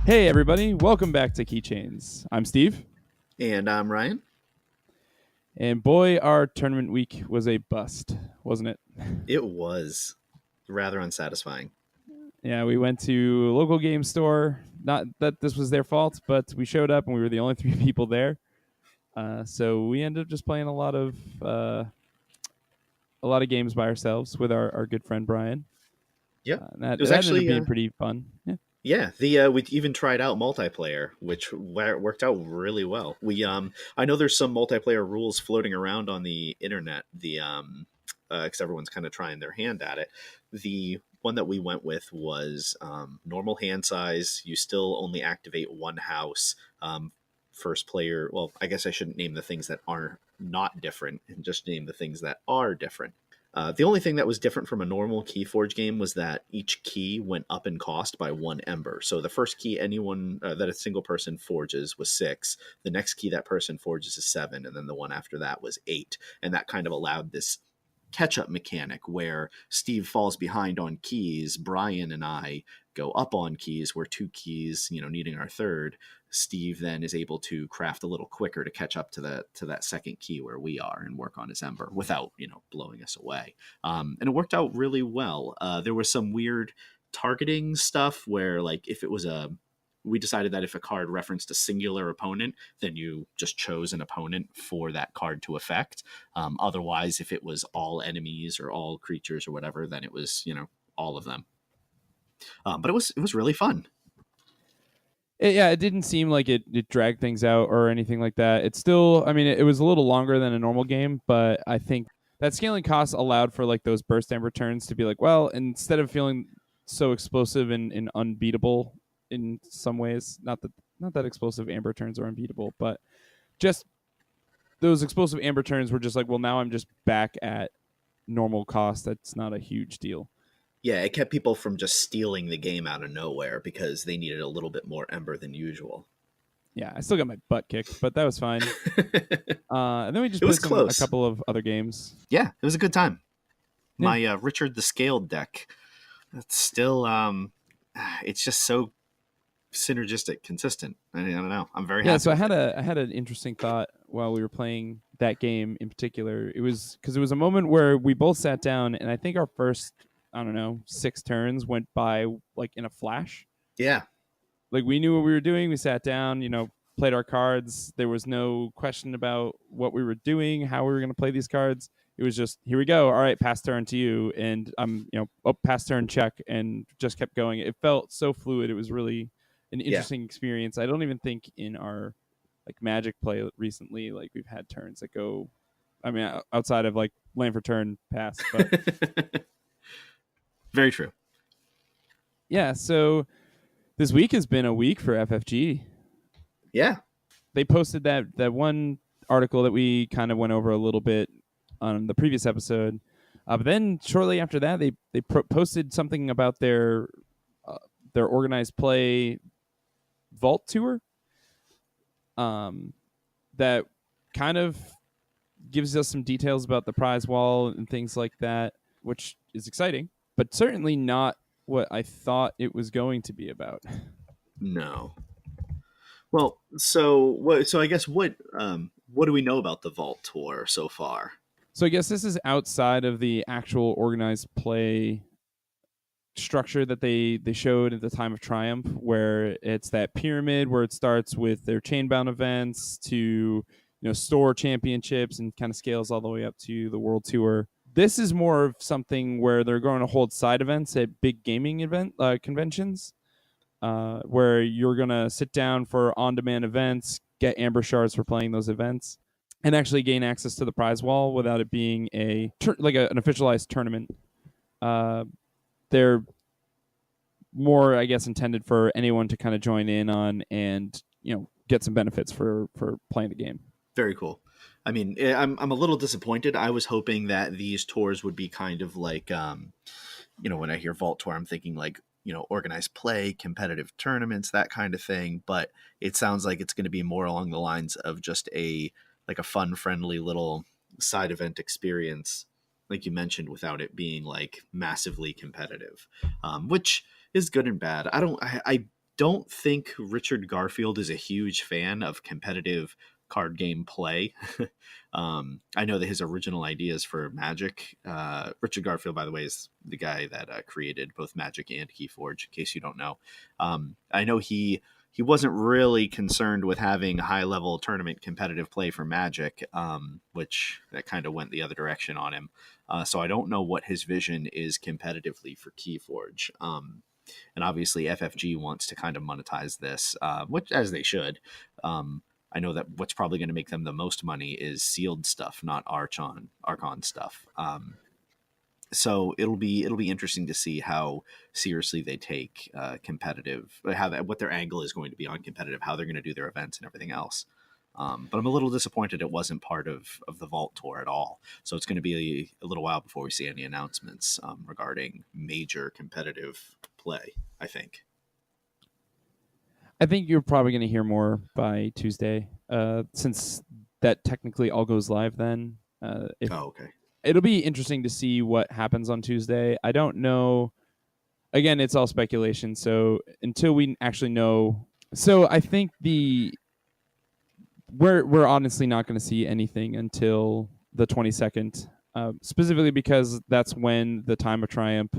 Hey, everybody. Welcome back to Keychains. I'm Steve. And I'm Ryan. And boy, our tournament week was a bust, wasn't it? It was rather unsatisfying. Yeah, we went to a local game store. Not that this was their fault, but we showed up and we were the only three people there. So we ended up just playing a lot of games by ourselves with our good friend Brian. Yeah, That it was ended up actually being pretty fun. Yeah. yeah. The we even tried out multiplayer, which worked out really well. I know there's some multiplayer rules floating around on the internet. Because everyone's kind of trying their hand at it. The one that we went with was normal hand size. You still only activate one house. First player. Well, I guess I shouldn't name the things that are not different, and just name the things that are different. The only thing that was different from a normal Keyforge game was that each key went up in cost by one ember. So the first key that a single person forges was 6. The next key that person forges is 7, and then the one after that was 8. And that kind of allowed this catch-up mechanic where Steve falls behind on keys, Brian and I go up on keys. We're 2 keys, needing our third. Steve then is able to craft a little quicker to catch up to that second key where we are and work on his ember without blowing us away. And it worked out really well. There was some weird targeting stuff where, like, if it was we decided that if a card referenced a singular opponent, then you just chose an opponent for that card to affect. Otherwise, if it was all enemies or all creatures or whatever, then it was all of them. But it was really fun. It didn't seem like it dragged things out or anything like that. It's still, I mean, it was a little longer than a normal game, but I think that scaling costs allowed for like those burst amber turns to be like, well, instead of feeling so explosive and unbeatable in some ways, not that explosive amber turns are unbeatable, but just those explosive amber turns were just like, well, now I'm just back at normal cost. That's not a huge deal. Yeah, it kept people from just stealing the game out of nowhere because they needed a little bit more ember than usual. Yeah, I still got my butt kicked, but that was fine. And then we just It was played a close. couple of other games. Yeah, it was a good time. Yeah. My Richard the Scaled deck, it's still it's just so synergistic, consistent. I don't know. I'm very Yeah, happy so with it. I had an interesting thought while we were playing that game in particular. It was because it was a moment where we both sat down, and I think our first, I don't know, 6 turns went by like in a flash. Yeah, Like we knew what we were doing. We sat down, played our cards. There was no question about what we were doing, how we were going to play these cards. It was just, here we go. All right, pass turn to you, and I'm, pass turn check, and just kept going. It felt so fluid. It was really an yeah. interesting experience. I don't even think in our like Magic play recently, like we've had turns that go. I mean, outside of like land for turn pass, but Very true. yeah. So this week has been a week for FFG. Yeah. They posted that one article that we kind of went over a little bit on the previous episode. But then shortly after that, they posted something about their organized play vault tour. That kind of gives us some details about the prize wall and things like that, which is exciting, but certainly not what I thought it was going to be about. No. Well, so I guess what do we know about the Vault Tour so far? So I guess this is outside of the actual organized play structure that they showed at the time of Triumph, where it's that pyramid where it starts with their chainbound events to store championships and kind of scales all the way up to the world tour. This is more of something where they're going to hold side events at big gaming event conventions, where you're going to sit down for on-demand events, get amber shards for playing those events, and actually gain access to the prize wall without it being an officialized tournament. They're more, I guess, intended for anyone to kind of join in on and get some benefits for playing the game. Very cool. I mean, I'm a little disappointed. I was hoping that these tours would be kind of like, when I hear Vault Tour, I'm thinking like, organized play, competitive tournaments, that kind of thing. But it sounds like it's going to be more along the lines of just a fun, friendly little side event experience, like you mentioned, without it being like massively competitive, which is good and bad. don't think Richard Garfield is a huge fan of competitive card game play. I know that his original ideas for Magic, Richard Garfield, by the way, is the guy that created both Magic and Keyforge. In case you don't know, I know he wasn't really concerned with having high level tournament competitive play for Magic, which that kind of went the other direction on him. So I don't know what his vision is competitively for Keyforge. And obviously FFG wants to kind of monetize this, which as they should. I know that what's probably going to make them the most money is sealed stuff, not Archon stuff. So it'll be interesting to see how seriously they take competitive, what their angle is going to be on competitive, how they're going to do their events and everything else. But I'm a little disappointed it wasn't part of the Vault Tour at all. So it's going to be a little while before we see any announcements regarding major competitive play, I think. I think you're probably going to hear more by Tuesday, since that technically all goes live then. If Oh, okay. It'll be interesting to see what happens on Tuesday. I don't know. Again, it's all speculation. So until we actually know, so I think we're honestly not going to see anything until the 22nd, specifically because that's when the time of triumph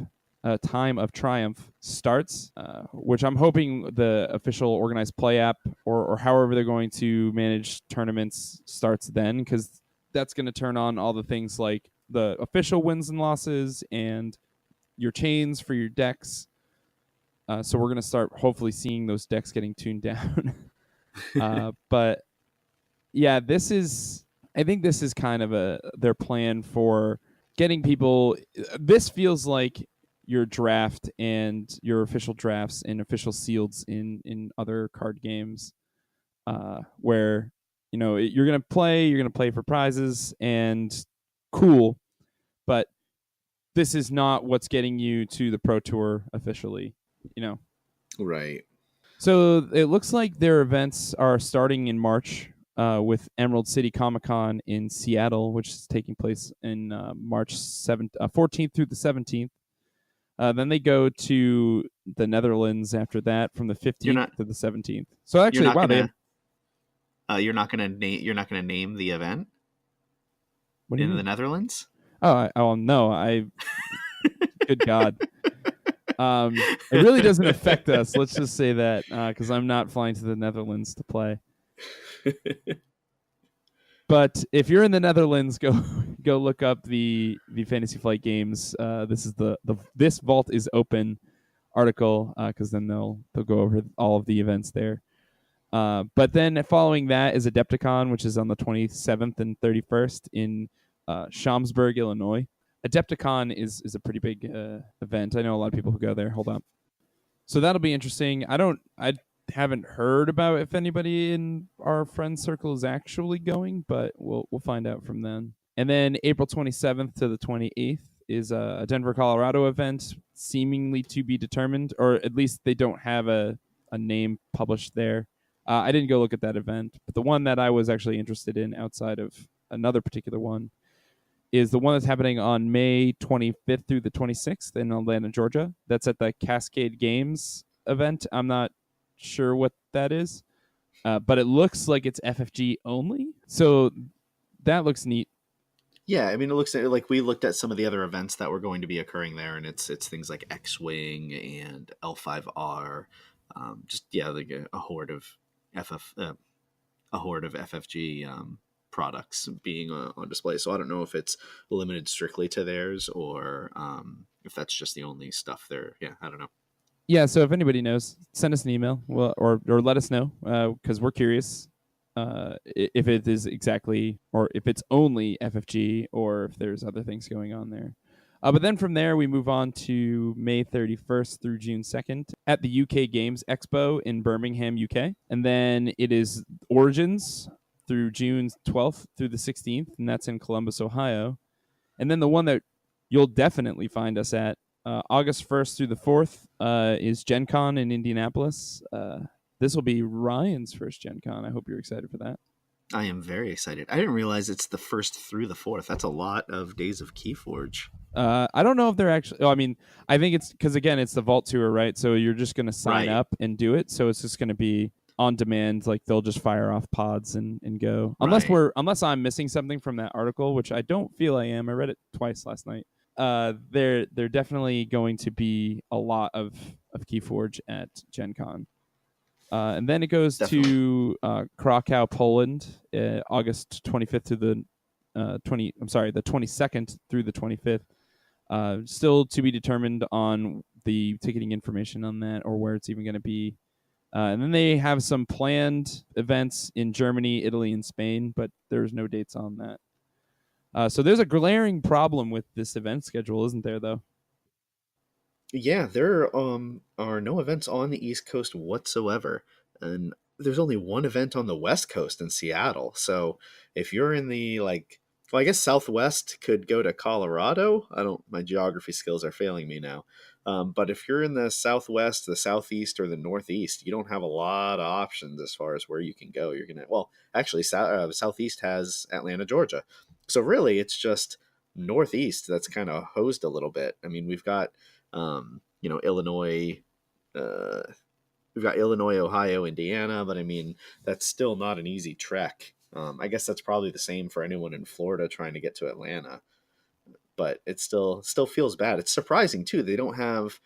starts, which I'm hoping the official organized play app or however they're going to manage tournaments starts then, because that's going to turn on all the things like the official wins and losses and your chains for your decks. So we're going to start hopefully seeing those decks getting tuned down. But yeah, I think this is kind of their plan for getting people. This feels like your draft and your official drafts and official sealeds in other card games, where you're gonna play for prizes and cool, but this is not what's getting you to the Pro Tour officially. You know, Right. so it looks like their events are starting in March, with Emerald City Comic Con in Seattle, which is taking place in March 14th through the 17th. Then they go to the Netherlands after that from the You're 15th not to the 17th. So you're actually, not wow, they have. gonna you're not gonna name the event What do you in the mean? Netherlands. Oh no, good God. It really doesn't affect us. Let's just say that, because I'm not flying to the Netherlands to play. But if you're in the Netherlands, go look up the Fantasy Flight Games. This is the this vault is open article, because then they'll go over all of the events there. But then following that is Adepticon, which is on the 27th and 31st in Schaumburg, Illinois. Adepticon is a pretty big event. I know a lot of people who go there. Hold up. So that'll be interesting. I haven't heard about if anybody in our friend circle is actually going, but we'll find out from then. And then April 27th to the 28th is a Denver, Colorado event, seemingly to be determined, or at least they don't have a name published there. I didn't go look at that event, but the one that I was actually interested in outside of another particular one is the one that's happening on May 25th through the 26th in Atlanta, Georgia. That's at the Cascade Games event. I'm not sure what that is, but it looks like it's FFG only. So that looks neat. Yeah, I mean, it looks like we looked at some of the other events that were going to be occurring there, and it's things like X-wing and L5R, just yeah, like a horde of FF, a horde of FFG products being on display. So I don't know if it's limited strictly to theirs or if that's just the only stuff there. Yeah, I don't know. Yeah, so if anybody knows, send us an email, or let us know, because we're curious, if it is exactly, or if it's only FFG, or if there's other things going on there. But then from there, we move on to May 31st through June 2nd at the UK Games Expo in Birmingham, UK. And then it is Origins through June 12th through the 16th, and that's in Columbus, Ohio. And then the one that you'll definitely find us at, August 1st through the 4th, is Gen Con in Indianapolis. This will be Ryan's first Gen Con. I hope you're excited for that. I am very excited. I didn't realize it's the 1st through the 4th. That's a lot of days of Keyforge. I don't know if they're actually. Oh, I mean, I think it's because again, it's the Vault Tour, right? So you're just going to sign Right, up and do it. So it's just going to be on demand. Like they'll just fire off pods and go. right. Unless I'm missing something from that article, which I don't feel I am. I read it twice last night. They're definitely going to be a lot of KeyForge at Gen Con. And then it goes Definitely. to Krakow, Poland, August 25th to the 20. I'm sorry, the 22nd through the 25th. Still to be determined on the ticketing information on that or where it's even going to be. And then they have some planned events in Germany, Italy, and Spain, but there's no dates on that. So there's a glaring problem with this event schedule, isn't there? Though. Yeah, there are no events on the East Coast whatsoever, and there's only one event on the West Coast in Seattle. So if you're in the well, I guess Southwest could go to Colorado. I don't. My geography skills are failing me now. But if you're in the Southwest, the Southeast, or the Northeast, you don't have a lot of options as far as where you can go. You're gonna well, actually, Southeast has Atlanta, Georgia. So really, it's just Northeast that's kind of hosed a little bit. I mean, Illinois. Uh, we've got Illinois, Ohio, Indiana, but I mean that's still not an easy trek. I guess that's probably the same for anyone in Florida trying to get to Atlanta, but it still feels bad. It's surprising too. They don't have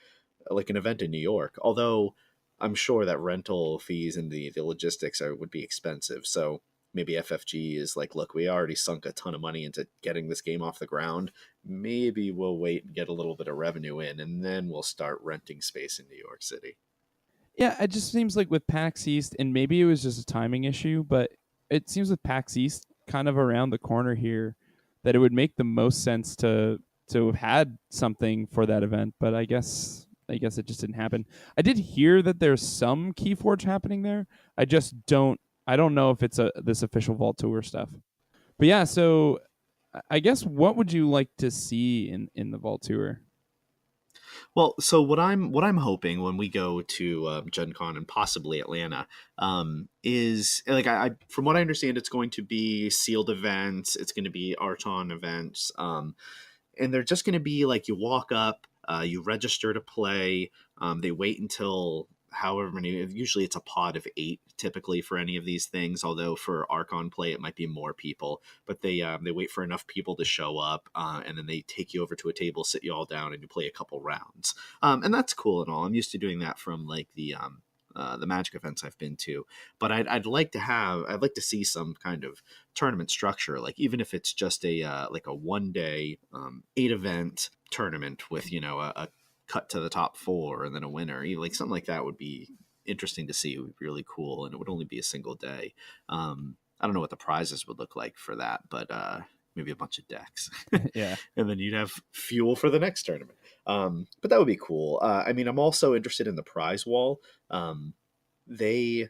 like an event in New York, although I'm sure that rental fees and the logistics would be expensive. So maybe FFG is like, look, we already sunk a ton of money into getting this game off the ground. Maybe we'll wait and get a little bit of revenue in, and then we'll start renting space in New York City. Yeah, it just seems like with PAX East, and maybe it was just a timing issue, but it seems with PAX East kind of around the corner here that it would make the most sense to have had something for that event. But I guess it just didn't happen. I did hear that there's some KeyForge happening there. I don't know if it's a this official Vault Tour stuff. But yeah, so I guess what would you like to see in the Vault Tour? Well, so what I'm hoping when we go to Gen Con and possibly Atlanta is like I from what I understand, it's going to be sealed events. It's going to be Archon events. And they're just going to be like you walk up, you register to play. They wait until however many. Usually, it's a pod of 8 typically for any of these things. Although for Archon play, it might be more people. But they wait for enough people to show up, and then they take you over to a table, sit you all down, and you play a couple rounds. And that's cool and all. I'm used to doing that from like the Magic events I've been to, but I'd like to see some kind of tournament structure, like even if it's just a 1 day 8 event tournament with a cut to the top 4 and then a winner, like something like that would be interesting to see. It would be really cool, and it would only be a single day. I don't know what the prizes would look like for that, but maybe a bunch of decks, Yeah. and then you'd have fuel for the next tournament. But that would be cool. I mean, I'm also interested in the prize wall. They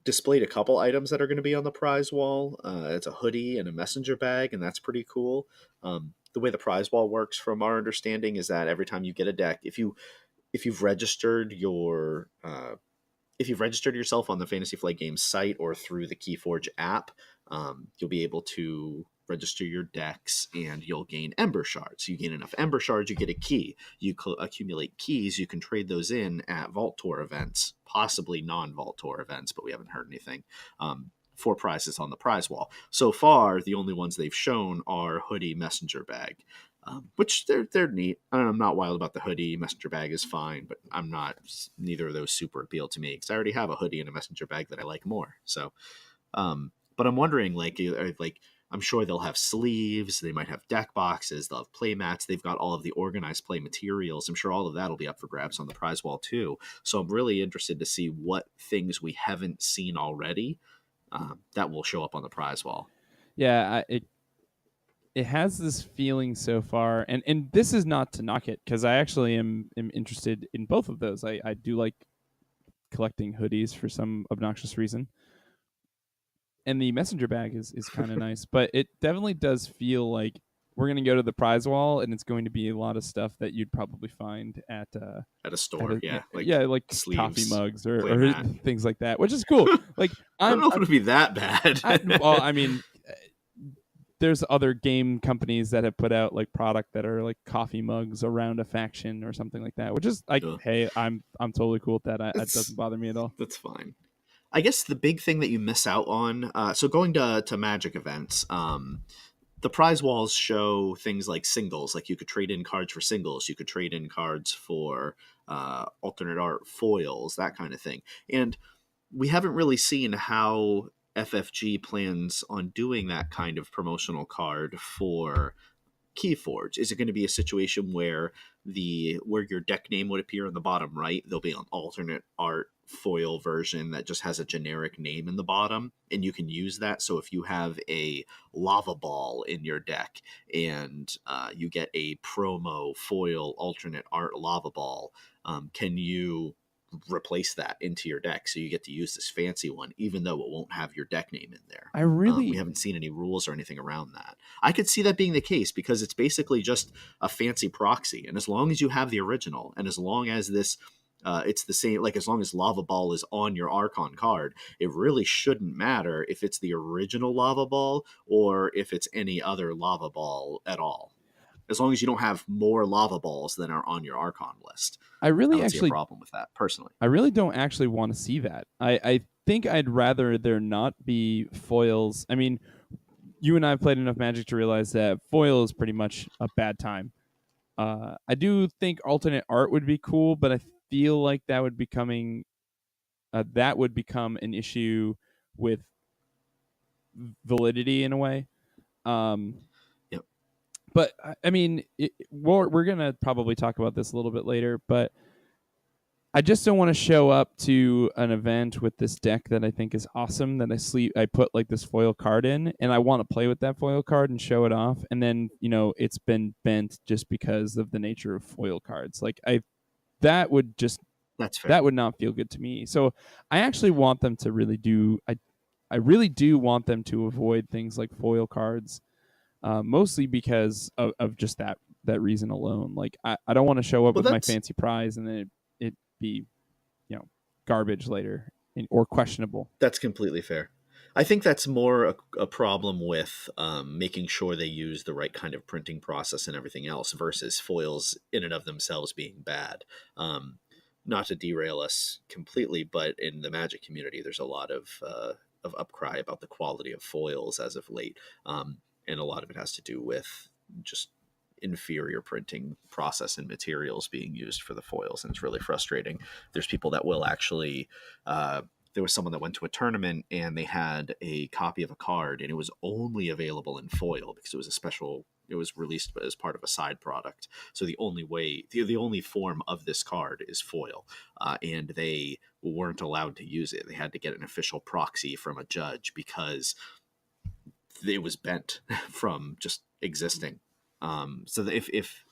displayed a couple items that are going to be on the prize wall. It's a hoodie and a messenger bag, and that's pretty cool. The way the prize wall works, from our understanding, is that every time you get a deck, if you've registered your if you've registered yourself on the Fantasy Flight Games site or through the KeyForge app, you'll be able to register your decks and you'll gain Ember Shards. You gain enough Ember Shards, you get a key. You accumulate keys, you can trade those in at Vault Tour events, possibly non Vault Tour events, but we haven't heard anything. For prizes on the prize wall. So far, the only ones they've shown are hoodie, messenger bag, which they're neat. I'm not wild about the hoodie. Messenger bag is fine, but I'm not. Neither of those super appeal to me because I already have a hoodie and a messenger bag that I like more. So, but I'm wondering, like I'm sure they'll have sleeves. They might have deck boxes. They'll have play mats. They've got all of the organized play materials. I'm sure all of that will be up for grabs on the prize wall too. So I'm really interested to see what things we haven't seen already that will show up on the prize wall. Yeah, it has this feeling so far, and this is not to knock it because I actually am interested in both of those. I do like collecting hoodies for some obnoxious reason, and the messenger bag is kind of nice, but it definitely does feel like we're gonna go to the prize wall, and it's going to be a lot of stuff that you'd probably find At a at store, a yeah, like yeah, like coffee sleeves, mugs play or mat. things like that, which is cool. Like I don't know if it would be that bad. well, I mean, there's other game companies that have put out like product that are like coffee mugs around a faction or something like that, which is like, Ugh. hey, I'm totally cool with that. It It's doesn't bother me at all. that's fine. I guess the big thing that you miss out on, so going to Magic events, the prize walls show things like singles, like you could trade in cards for singles, you could trade in cards for alternate art foils, that kind of thing. And we haven't really seen how FFG plans on doing that kind of promotional card for Keyforge. Is it going to be a situation where your deck name would appear in the bottom right, there'll be an alternate art foil version that just has a generic name in the bottom, and you can use that? So if you have a lava ball in your deck and you get a promo foil alternate art lava ball, can you replace that into your deck so you get to use this fancy one even though it won't have your deck name in there? I We really haven't seen any rules or anything around that. I could see that being the case because it's basically just a fancy proxy. And as long as you have the original, and as long as it's the same, like as long as Lava Ball is on your Archon card, it really shouldn't matter if it's the original Lava Ball or if it's any other Lava Ball at all. As long as you don't have more Lava Balls than are on your Archon list. I I really don't see a actually problem with that, personally. I really don't actually want to see that. I think I'd rather there not be foils. I mean, you and I have played enough Magic to realize that foil is pretty much a bad time. I do think alternate art would be cool, but I feel like that would become an issue with validity in a way. Um, Yep. but I mean, we're gonna probably talk about this a little bit later, but I just don't want to show up to an event with this deck that I think is awesome, that I put like this foil card in, and I want to play with that foil card and show it off, and then it's been bent just because of the nature of foil cards. Like that would just That's fair. that would not feel good to me. So I actually want them to really do. I really do want them to avoid things like foil cards, mostly because of just that reason alone. Like I don't want to show up Well, with my that's fancy prize and then it be garbage later or questionable. That's completely fair. I think that's more a problem with making sure they use the right kind of printing process and everything else versus foils in and of themselves being bad. Um, Not to derail us completely, but in the Magic community, there's a lot of upcry about the quality of foils as of late, and a lot of it has to do with just inferior printing process and materials being used for the foils, and it's really frustrating. There's people that will actually there was someone that went to a tournament and they had a copy of a card and it was only available in foil because it was released as part of a side product. So the only form of this card is foil, and they weren't allowed to use it. They had to get an official proxy from a judge because it was bent from just existing. So that if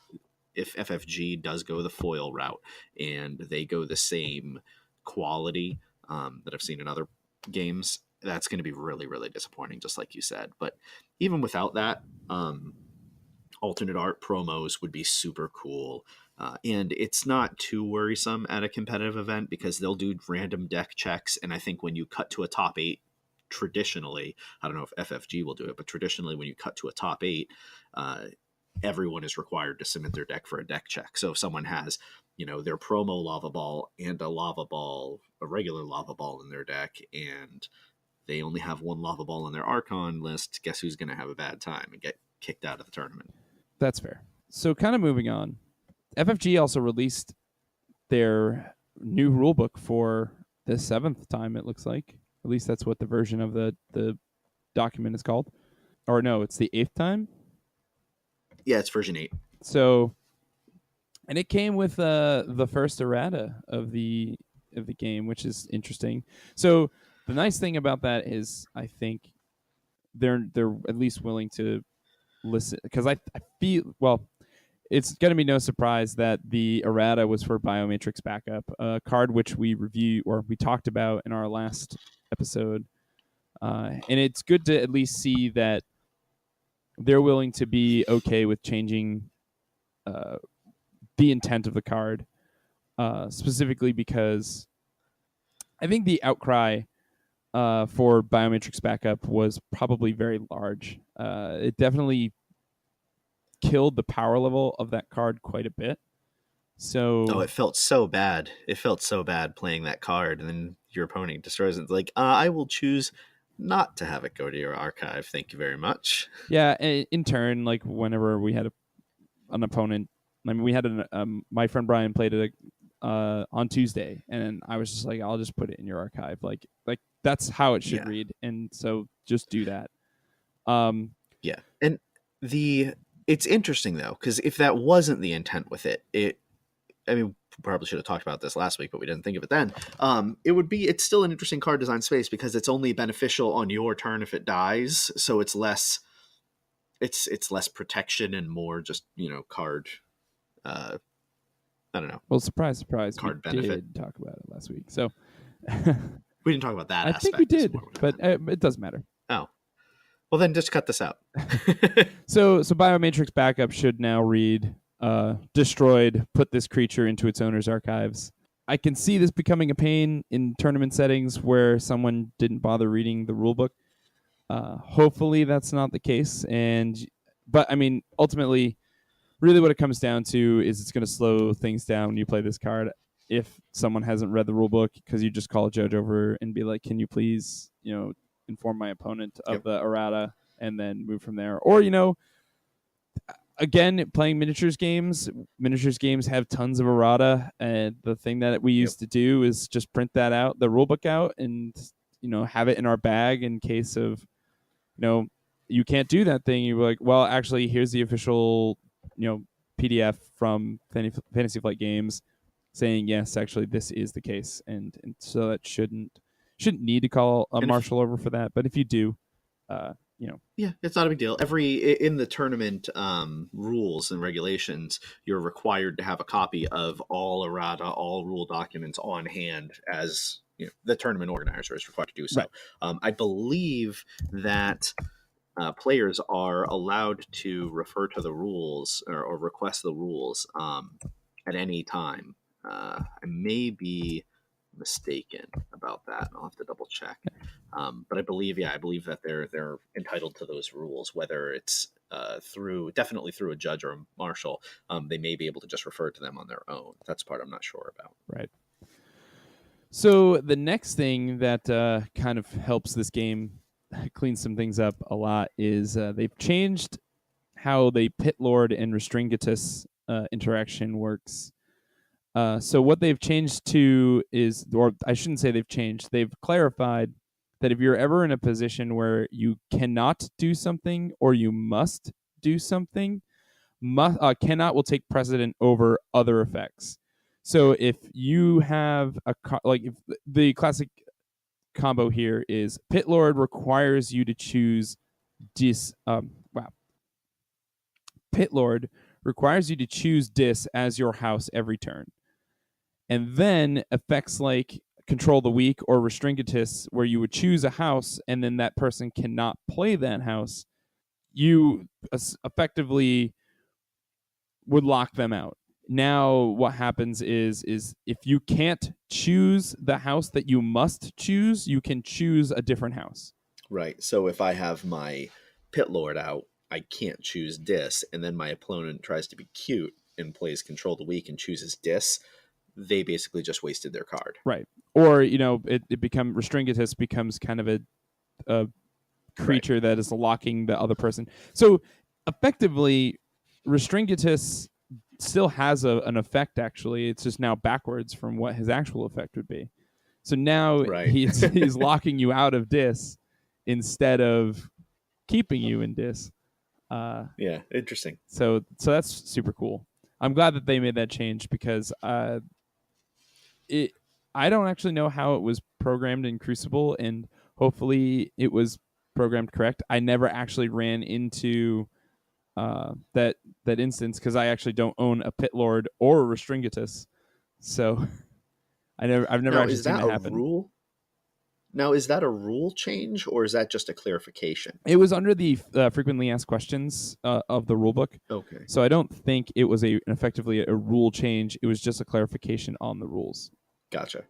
FFG does go the foil route and they go the same quality that I've seen in other games, that's going to be really, really disappointing, just like you said. But even without that, alternate art promos would be super cool. And it's not too worrisome at a competitive event because they'll do random deck checks. And I think when you cut to a top eight, traditionally, I don't know if FFG will do it, but traditionally, when you cut to a top eight, everyone is required to submit their deck for a deck check. So if someone has, their promo lava ball and a regular lava ball in their deck, and they only have one lava ball in their Archon list, guess who's going to have a bad time and get kicked out of the tournament? That's fair. So kind of moving on, FFG also released their new rulebook for the seventh time. It looks like, at least that's what the version of the document is called. Or no, it's the eighth time. Yeah, it's version 8. So, and it came with the first errata of the game, which is interesting. So the nice thing about that is, I think they're at least willing to listen, because I feel, well, it's going to be no surprise that the errata was for Biomatrix Backup, a card which we talked about in our last episode, and it's good to at least see that they're willing to be okay with changing uh, the intent of the card, specifically because I think the outcry for biometrics backup was probably very large. It definitely killed the power level of that card quite a bit. Oh, So it felt so bad. It felt so bad playing that card, and then your opponent destroys it. It's like, I will choose not to have it go to your archive. Thank you very much. yeah, in turn, like whenever we had an opponent, I mean, we had my friend Brian played it on Tuesday, and I was just like, I'll just put it in your archive, like that's how it should Yeah, read, and so just do that. Um, yeah, and the it's interesting though because if that wasn't the intent with it, I mean, probably should have talked about this last week, but we didn't think of it then. It's still an interesting card design space because it's only beneficial on your turn if it dies, so it's less protection and more just card. Uh, I don't know, well, surprise, surprise, we card benefit. did talk about it last week, so We didn't talk about that I think we aspect. Is did, more what I but meant. it doesn't matter. Oh, well then just cut this out. So biomatrix backup should now read destroyed, put this creature into its owner's archives. I can see this becoming a pain in tournament settings where someone didn't bother reading the rulebook. Hopefully that's not the case, but I mean ultimately, really what it comes down to is it's going to slow things down when you play this card. If someone hasn't read the rulebook, because you just call a judge over and be like, "Can you please, inform my opponent of Yep. the errata," and then move from there. Or again, playing miniatures games have tons of errata, and the thing that we Yep. used to do is just print that out, the rulebook out, and have it in our bag in case of you can't do that thing. You're like, well, actually, here's the official PDF from Fantasy Flight Games saying yes, actually, this is the case, and so that shouldn't need to call a And if marshal over for that. But if you do, uh, Yeah, it's not a big deal. In the tournament rules and regulations, you're required to have a copy of all errata, all rule documents on hand as the tournament organizer is required to do so. right, I believe that players are allowed to refer to the rules or request the rules at any time. I may be mistaken about that. I'll have to double check. But I believe that they're entitled to those rules, whether it's definitely through a judge or a marshal. They may be able to just refer to them on their own. That's part I'm not sure about. right. So the next thing that kind of helps this game clean some things up a lot is they've changed how the pit lord and Restringatus interaction works. So what they've changed to is, or I shouldn't say they've changed, they've clarified that if you're ever in a position where you cannot do something or you must do something, cannot will take precedent over other effects. So if you have like if the classic combo here is Pit Lord requires you to choose wow, Pit Lord requires you to choose Dis as your house every turn. And then effects like Control the Weak or Restringatus, where you would choose a house and then that person cannot play that house, you effectively would lock them out. Now what happens is if you can't choose the house that you must choose, you can choose a different house. Right. So if I have my pit lord out, I can't choose dis, and then my opponent tries to be cute and plays control the weak and chooses dis. They basically just wasted their card. Right. Or, it become Restringatus becomes kind of a Right. creature that is locking the other person. So effectively, Restringatus still has an effect. Actually, it's just now backwards from what his actual effect would be. So now Right. he's locking you out of Dis instead of keeping you in Dis. Yeah. Interesting. So that's super cool. I'm glad that they made that change because it I don't actually know how it was programmed in Crucible, and hopefully it was programmed correct. I never actually ran into that instance because I actually don't own a Pit Lord or a Restringatus, so I've never Now, actually is seen that that a happen. rule? Now, is that a rule change or is that just a clarification? It was under the frequently asked questions of the rulebook. Okay, So I don't think it was effectively a rule change. It was just a clarification on the rules. gotcha.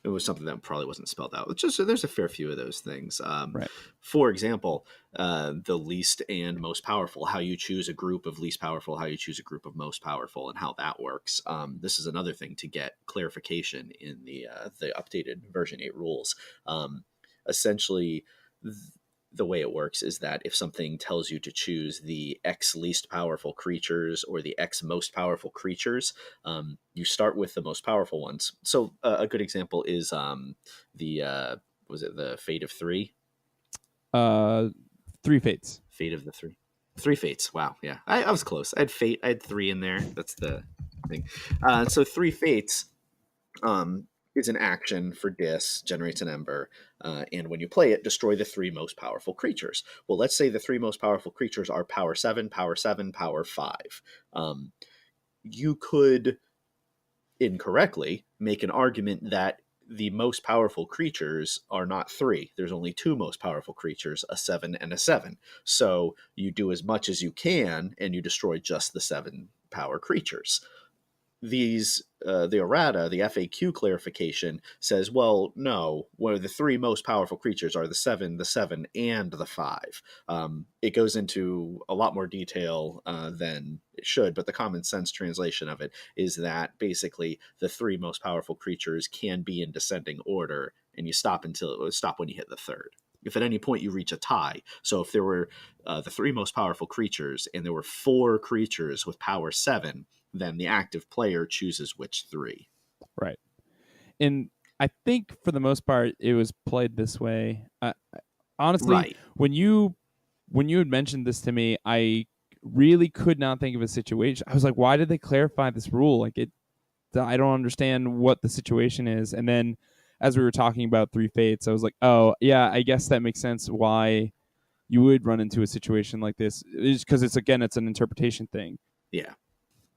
It was something that probably wasn't spelled out. It's just there's a fair few of those things. Right. For example, the least and most powerful, how you choose a group of least powerful, how you choose a group of most powerful, and how that works. This is another thing to get clarification in the updated version 8 rules. Essentially, the way it works is that if something tells you to choose the X least powerful creatures or the X most powerful creatures, you start with the most powerful ones. So a good example is the was it the Fate of Three? Uh, Three fates. Fate of the Three. Three fates. Wow. Yeah. I was close. I had fate. I had three in there. That's the thing. So three fates is an action for Dis, generates an ember, and when you play it, destroy the three most powerful creatures. Well, let's say the three most powerful creatures are power 7, power 7, power 5. You could incorrectly make an argument that the most powerful creatures are not three. There's only two most powerful creatures, a 7 and a 7. So you do as much as you can and you destroy just the 7 power creatures. The errata, the FAQ clarification says, well, no, one of the three most powerful creatures are the 7, and the 5. It goes into a lot more detail than it should, but the common sense translation of it is that basically the three most powerful creatures can be in descending order, and you stop when you hit the third. If at any point you reach a tie, so if there were the three most powerful creatures and there were 4 creatures with power 7, then the active player chooses which 3. Right. And I think for the most part, it was played this way. Honestly, Right. when you had mentioned this to me, I really could not think of a situation. I was like, why did they clarify this rule? Like I don't understand what the situation is. And then as we were talking about three fates, I was like, oh yeah, I guess that makes sense why you would run into a situation like this. It's because it's an interpretation thing. Yeah.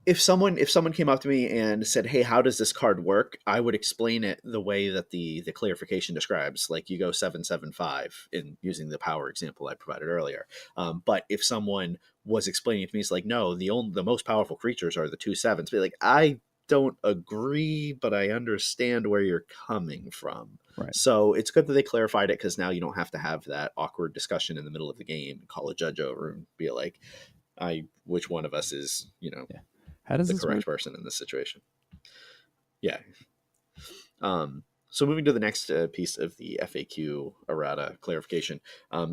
If someone came up to me and said, "Hey, how does this card work?" I would explain it the way that the clarification describes. Like you go 7, 7, 5 in using the power example I provided earlier. But if someone was explaining it to me, it's like, no, the most powerful creatures are the 2 7s. Be like, I don't agree, but I understand where you're coming from. Right. So it's good that they clarified it because now you don't have to have that awkward discussion in the middle of the game and call a judge over and be like, which one of us is, Yeah. How does the this correct work? person in this situation. Yeah. So moving to the next piece of the FAQ errata clarification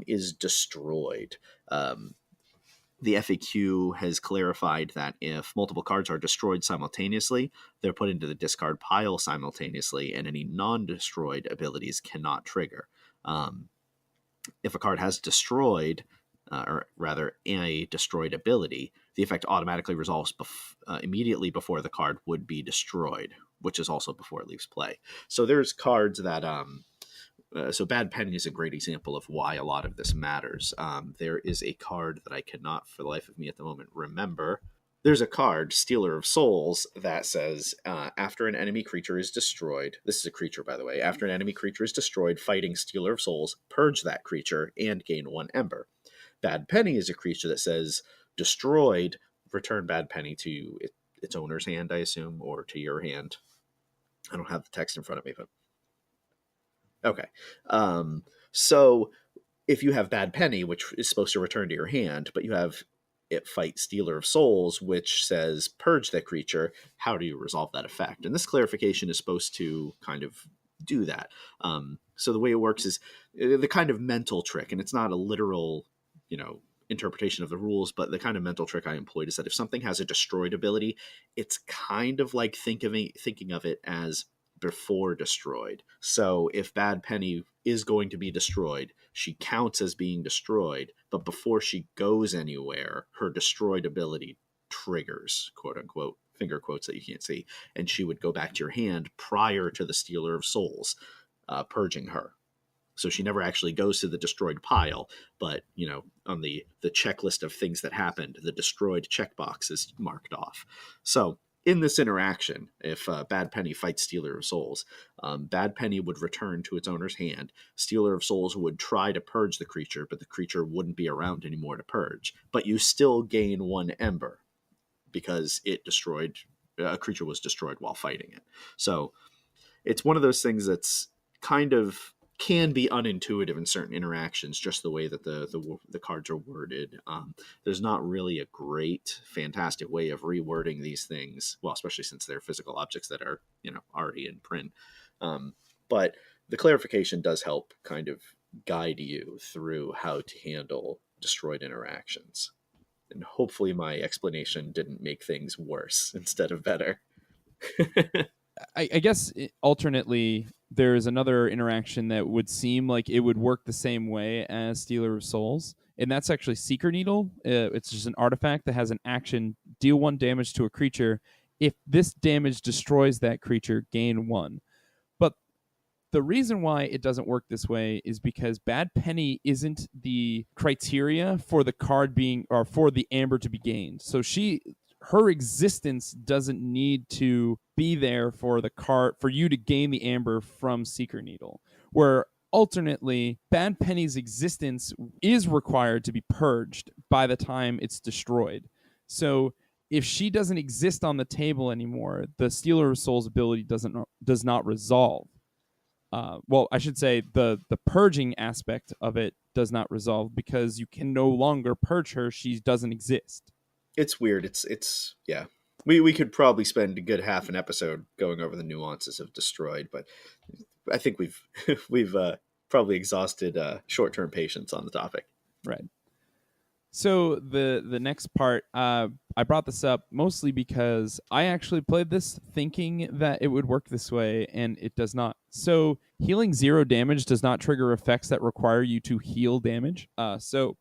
is destroyed. The FAQ has clarified that if multiple cards are destroyed simultaneously, they're put into the discard pile simultaneously, and any non-destroyed abilities cannot trigger. If a card has destroyed, or rather a destroyed ability, the effect automatically resolves immediately before the card would be destroyed, which is also before it leaves play. So there's cards that so Bad Penny is a great example of why a lot of this matters. There is a card that I cannot for the life of me at the moment remember. There's a card, Stealer of Souls, that says after an enemy creature is destroyed, this is a creature, by the way, after an enemy creature is destroyed fighting Stealer of Souls, purge that creature and gain 1 ember. Bad Penny is a creature that says destroyed, return Bad Penny to its owner's hand, I assume, or to your hand. I don't have the text in front of me, but okay. So if you have Bad Penny, which is supposed to return to your hand, but you have it fight Stealer of Souls, which says purge that creature, how do you resolve that effect? And this clarification is supposed to kind of do that. So the way it works is the kind of mental trick, and it's not a literal, interpretation of the rules, but the kind of mental trick I employed is that if something has a destroyed ability, it's kind of like thinking of it as before destroyed. So if Bad Penny is going to be destroyed, she counts as being destroyed, but before she goes anywhere, her destroyed ability triggers, quote unquote, finger quotes that you can't see, and she would go back to your hand prior to the Stealer of Souls purging her. So she never actually goes to the destroyed pile, but on the checklist of things that happened, the destroyed checkbox is marked off. So in this interaction, if Bad Penny fights Stealer of Souls, Bad Penny would return to its owner's hand. Stealer of Souls would try to purge the creature, but the creature wouldn't be around anymore to purge. But you still gain 1 ember because it destroyed a creature was destroyed while fighting it. So it's one of those things that's kind of can be unintuitive in certain interactions, just the way that the cards are worded. There's not really a great, fantastic way of rewording these things. Well, especially since they're physical objects that are already in print. But the clarification does help kind of guide you through how to handle destroyed interactions. And hopefully, my explanation didn't make things worse instead of better. I guess alternately, there's another interaction that would seem like it would work the same way as Stealer of Souls, and that's actually Seeker Needle. It's just an artifact that has an action: deal 1 damage to a creature. If this damage destroys that creature, gain 1. But the reason why it doesn't work this way is because Bad Penny isn't the criteria for the card being, or for the amber to be gained. So her existence doesn't need to be there for the card for you to gain the amber from Seeker Needle. Where alternately, Bad Penny's existence is required to be purged by the time it's destroyed. So if she doesn't exist on the table anymore, the Stealer of Souls ability does not resolve. Well, I should say the purging aspect of it does not resolve because you can no longer purge her. She doesn't exist. It's weird. It's yeah. We could probably spend a good half an episode going over the nuances of destroyed, but I think we've probably exhausted short-term patience on the topic. Right. So the next part, I brought this up mostly because I actually played this thinking that it would work this way, and it does not. So healing 0 damage does not trigger effects that require you to heal damage. So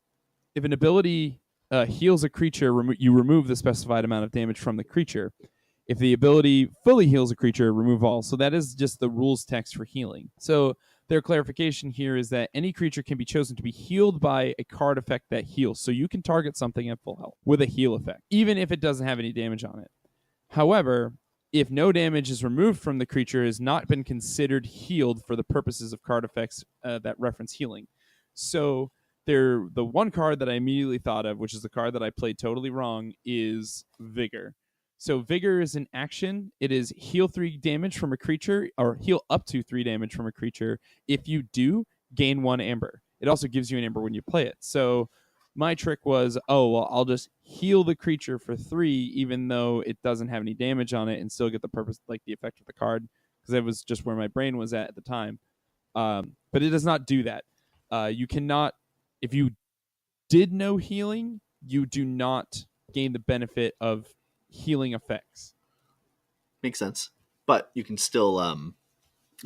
if an ability heals a creature, you remove the specified amount of damage from the creature. If the ability fully heals a creature, remove all. So that is just the rules text for healing. So their clarification here is that any creature can be chosen to be healed by a card effect that heals. So you can target something at full health with a heal effect, even if it doesn't have any damage on it. However, if no damage is removed from the creature, it has not been considered healed for the purposes of card effects that reference healing. So the one card that I immediately thought of, which is the card that I played totally wrong, is Vigor. So Vigor is an action. It is heal 3 damage from a creature, or heal up to 3 damage from a creature. If you do, gain 1 amber. It also gives you an amber when you play it. So my trick was, I'll just heal the creature for 3, even though it doesn't have any damage on it, and still get the purpose, like the effect of the card, because that was just where my brain was at the time. But it does not do that. You cannot, if you did no healing, you do not gain the benefit of healing effects. Makes sense. But you can still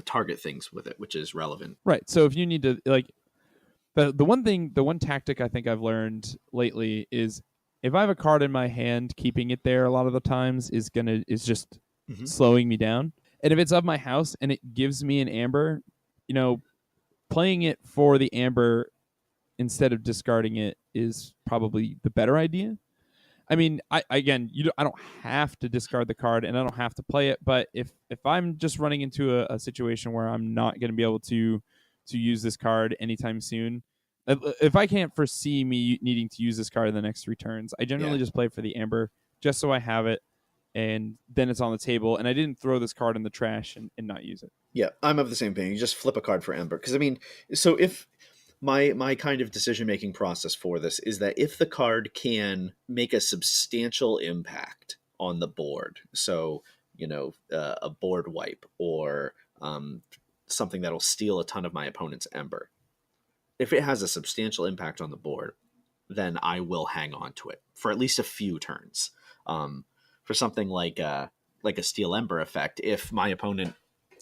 target things with it, which is relevant. Right. So if you need to, like, the one tactic I think I've learned lately is if I have a card in my hand, keeping it there a lot of the times is just slowing me down. And if it's of my house and it gives me an amber, playing it for the amber instead of discarding it is probably the better idea. I mean, I don't have to discard the card and I don't have to play it, but if I'm just running into a situation where I'm not going to be able to use this card anytime soon, if I can't foresee me needing to use this card in the next 3 turns, I generally just play for the amber just so I have it, and then it's on the table, and I didn't throw this card in the trash and not use it. Yeah, I'm of the same opinion. You just flip a card for amber. Because, I mean, so if my kind of decision-making process for this is that if the card can make a substantial impact on the board, so, a board wipe or something that'll steal a ton of my opponent's ember, if it has a substantial impact on the board, then I will hang on to it for at least a few turns. For something like a steal ember effect, if my opponent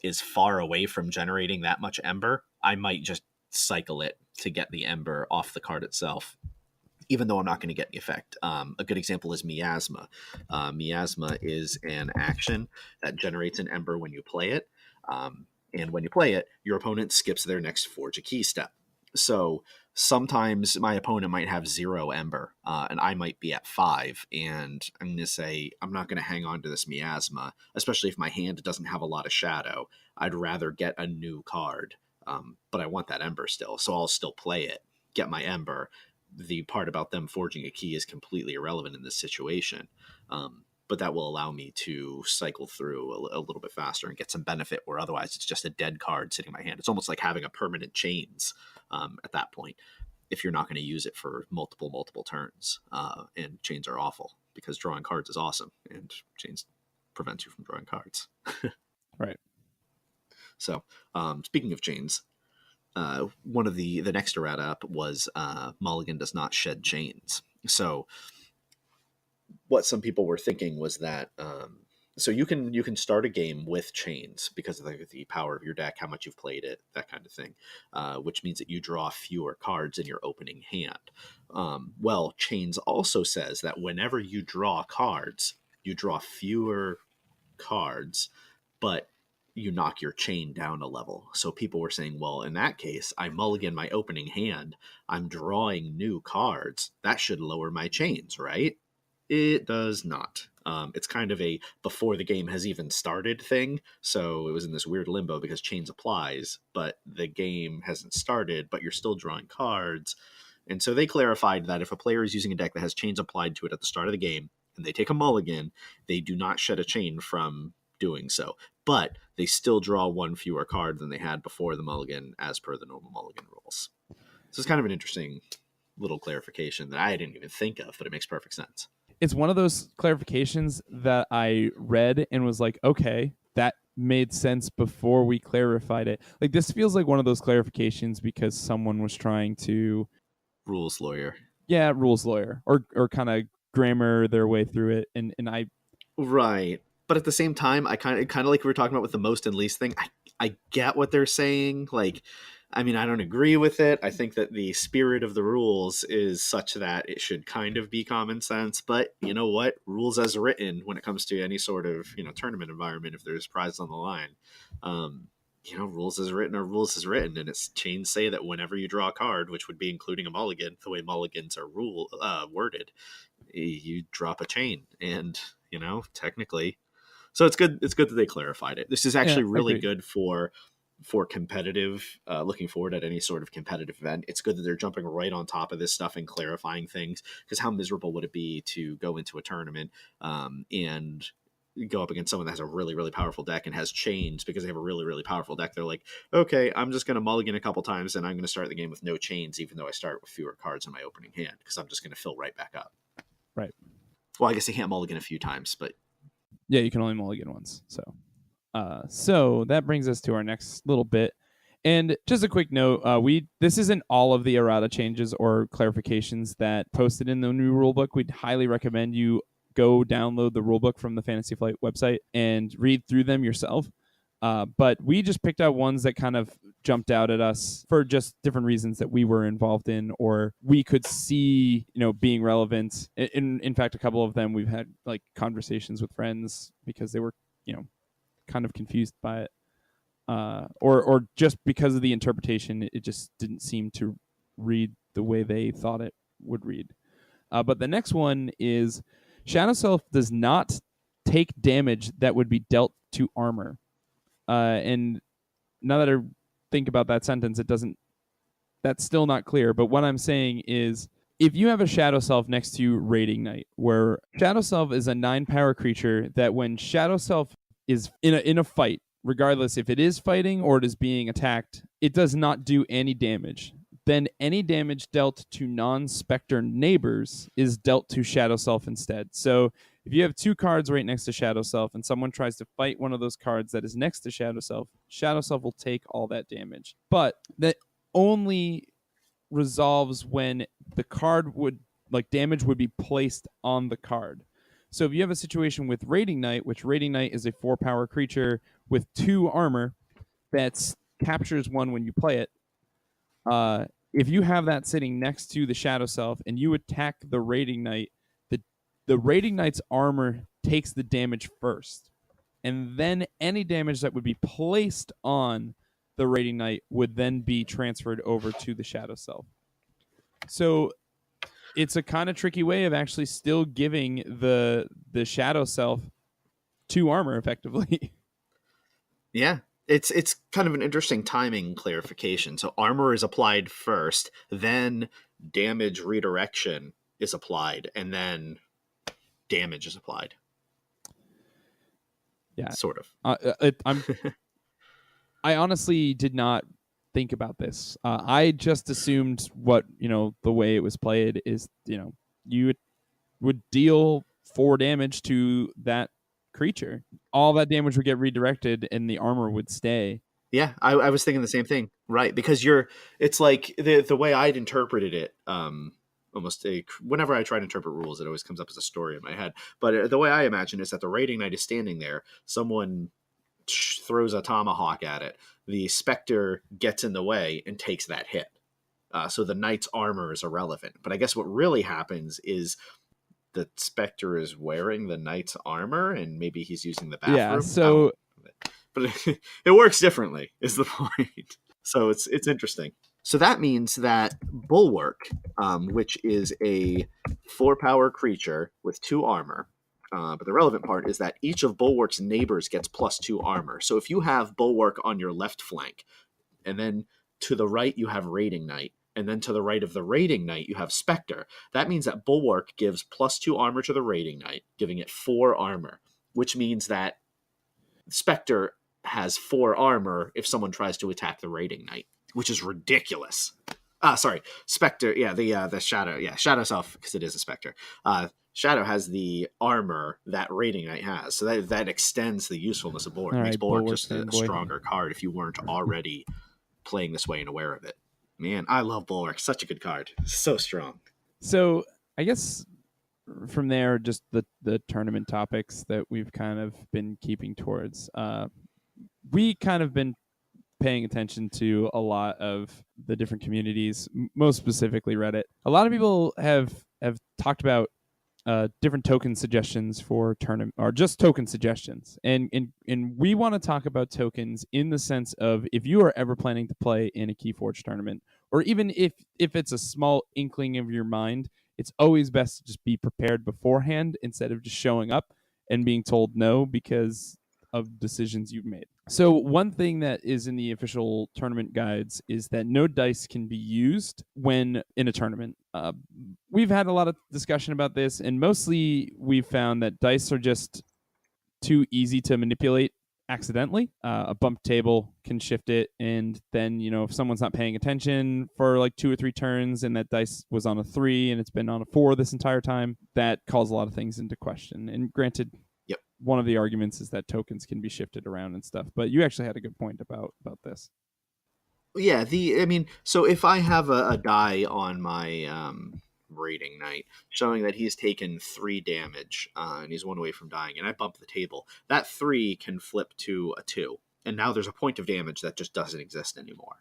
is far away from generating that much ember, I might just cycle it to get the ember off the card itself, even though I'm not going to get the effect. A good example is Miasma. Miasma is an action that generates an ember when you play it. And when you play it, your opponent skips their next Forge a Key step. So sometimes my opponent might have 0 ember, and I might be at 5, and I'm going to say, I'm not going to hang on to this miasma, especially if my hand doesn't have a lot of shadow. I'd rather get a new card, but I want that ember still, so I'll still play it, get my ember. The part about them forging a key is completely irrelevant in this situation. But that will allow me to cycle through a little bit faster and get some benefit, where otherwise it's just a dead card sitting in my hand. It's almost like having a permanent chains at that point, if you're not going to use it for multiple turns. And chains are awful because drawing cards is awesome, and chains prevents you from drawing cards. Right. So, speaking of chains, one of the next errata up was Mulligan does not shed chains. So what some people were thinking was that so you can start a game with chains because of the power of your deck, how much you've played it, that kind of thing, which means that you draw fewer cards in your opening hand. Well, chains also says that whenever you draw cards, you draw fewer cards, but you knock your chain down a level. So people were saying, well, in that case, I mulligan my opening hand, I'm drawing new cards, that should lower my chains, right? It does not. It's kind of a before the game has even started thing. So it was in this weird limbo because chains applies, but the game hasn't started, but you're still drawing cards. And so they clarified that if a player is using a deck that has chains applied to it at the start of the game and they take a mulligan, they do not shed a chain from doing so. But they still draw one fewer card than they had before the mulligan as per the normal mulligan rules. So it's kind of an interesting little clarification that I didn't even think of, but it makes perfect sense. It's one of those clarifications that I read and was like, okay, that made sense before we clarified it. Like, this feels like one of those clarifications because someone was trying to Rules lawyer. rules lawyer or kind of grammar their way through it, and I Right. But at the same time, I kind of like we were talking about with the most and least thing. I get what they're saying. Like, I mean, I don't agree with it. I think that the spirit of the rules is such that it should kind of be common sense. But you know what? Rules as written, when it comes to any sort of tournament environment, if there's prizes on the line, um, rules as written are rules as written, and it's chains say that whenever you draw a card, which would be including a mulligan, the way mulligans are worded, you drop a chain, and technically. So it's good. It's good that they clarified it. This is yeah, actually really agreed. good for competitive. Looking forward at any sort of competitive event, it's good that they're jumping right on top of this stuff and clarifying things. Because how miserable would it be to go into a tournament and go up against someone that has a really really powerful deck and has chains because they have a really really powerful deck? They're like, okay, I'm just going to mulligan a couple times and I'm going to start the game with no chains, even though I start with fewer cards in my opening hand because I'm just going to fill right back up. Right. Well, I guess they can't mulligan a few times, but Yeah, you can only mulligan once. So that brings us to our next little bit. And just a quick note, this isn't all of the errata changes or clarifications that posted in the new rulebook. We'd highly recommend you go download the rulebook from the Fantasy Flight website and read through them yourself. But we just picked out ones that kind of jumped out at us for just different reasons that we were involved in or we could see, being relevant. In fact, a couple of them we've had like conversations with friends because they were, kind of confused by it. Or just because of the interpretation, it just didn't seem to read the way they thought it would read. But the next one is Shadow Self does not take damage that would be dealt to armor. And now that I think about that sentence, it doesn't. That's still not clear. But what I'm saying is, if you have a Shadow Self next to Raiding Knight, where Shadow Self is a 9-power creature that when Shadow Self is in a fight, regardless if it is fighting or it is being attacked, it does not do any damage. Then any damage dealt to non-Spectre neighbors is dealt to Shadow Self instead. So if you have 2 cards right next to Shadow Self and someone tries to fight one of those cards that is next to Shadow Self will take all that damage. But that only resolves when the card would damage would be placed on the card. So if you have a situation with Raiding Knight, which Raiding Knight is a 4-power creature with 2 armor that captures 1 when you play it, if you have that sitting next to the Shadow Self and you attack the Raiding Knight, the Raiding Knight's armor takes the damage first. And then any damage that would be placed on the Raiding Knight would then be transferred over to the Shadow Self. So it's a kind of tricky way of actually still giving the shadow self 2 armor effectively. Yeah. It's kind of an interesting timing clarification. So armor is applied first, then damage redirection is applied, and then damage is applied. Yeah. Sort of. I honestly did not think about this. I just assumed what, the way it was played is, you would deal 4 damage to that creature. All that damage would get redirected and the armor would stay. Yeah, I was thinking the same thing, right? Because it's like the way I'd interpreted it. Whenever I try to interpret rules, it always comes up as a story in my head. But the way I imagine is that the raiding knight is standing there. Someone throws a tomahawk at it. The specter gets in the way and takes that hit. So the knight's armor is irrelevant. But I guess what really happens is the specter is wearing the knight's armor, and maybe he's using the Yeah, bathroom. so But it works differently is the point. So it's interesting. So that means that Bulwark, which is a 4-power creature with 2 armor, but the relevant part is that each of Bulwark's neighbors gets +2 armor. So if you have Bulwark on your left flank, and then to the right you have Raiding Knight, and then to the right of the Raiding Knight you have Spectre, that means that Bulwark gives +2 armor to the Raiding Knight, giving it 4 armor, which means that Spectre has 4 armor if someone tries to attack the Raiding Knight, which is ridiculous. Sorry, Spectre. Yeah, the Shadow. Yeah, Shadow Self, because it is a Spectre. Shadow has the armor that Raiding Knight has, so that extends the usefulness of Bulwark. It makes Bulwark just a stronger card if you weren't already playing this way and aware of it. Man, I love Bulwark. Such a good card. So strong. So I guess from there, just the tournament topics that we've kind of been keeping towards. We kind of been paying attention to a lot of the different communities, most specifically Reddit. A lot of people have talked about different token suggestions for tournament, or just token suggestions, and we want to talk about tokens in the sense of, if you are ever planning to play in a Keyforge tournament, or even if it's a small inkling of your mind, it's always best to just be prepared beforehand instead of just showing up and being told no because of decisions you've made. So one thing that is in the official tournament guides is that no dice can be used when in a tournament. We've had a lot of discussion about this, and mostly we've found that dice are just too easy to manipulate accidentally. A bump table can shift it, and then, if someone's not paying attention for like 2 or 3 turns and that dice was on a 3 and it's been on a 4 this entire time, that calls a lot of things into question. And granted, one of the arguments is that tokens can be shifted around and stuff, but you actually had a good point about this. Yeah, so if I have a die on my Raiding Knight showing that he's taken 3 damage and he's 1 away from dying, and I bump the table, that 3 can flip to a 2, and now there's a point of damage that just doesn't exist anymore.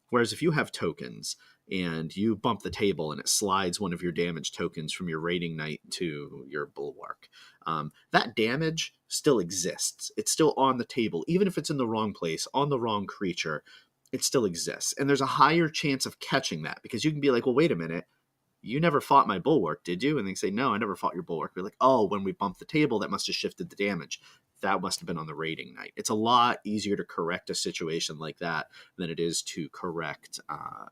Whereas if you have tokens and you bump the table and it slides one of your damage tokens from your Raiding Knight to your Bulwark, that damage still exists. It's still on the table, even if it's in the wrong place, on the wrong creature. It still exists. And there's a higher chance of catching that, because you can be like, well, wait a minute, you never fought my Bulwark, did you? And they say, no, I never fought your Bulwark. We're like, oh, when we bumped the table, that must have shifted the damage. That must have been on the Raiding Knight. It's a lot easier to correct a situation like that than it is to correct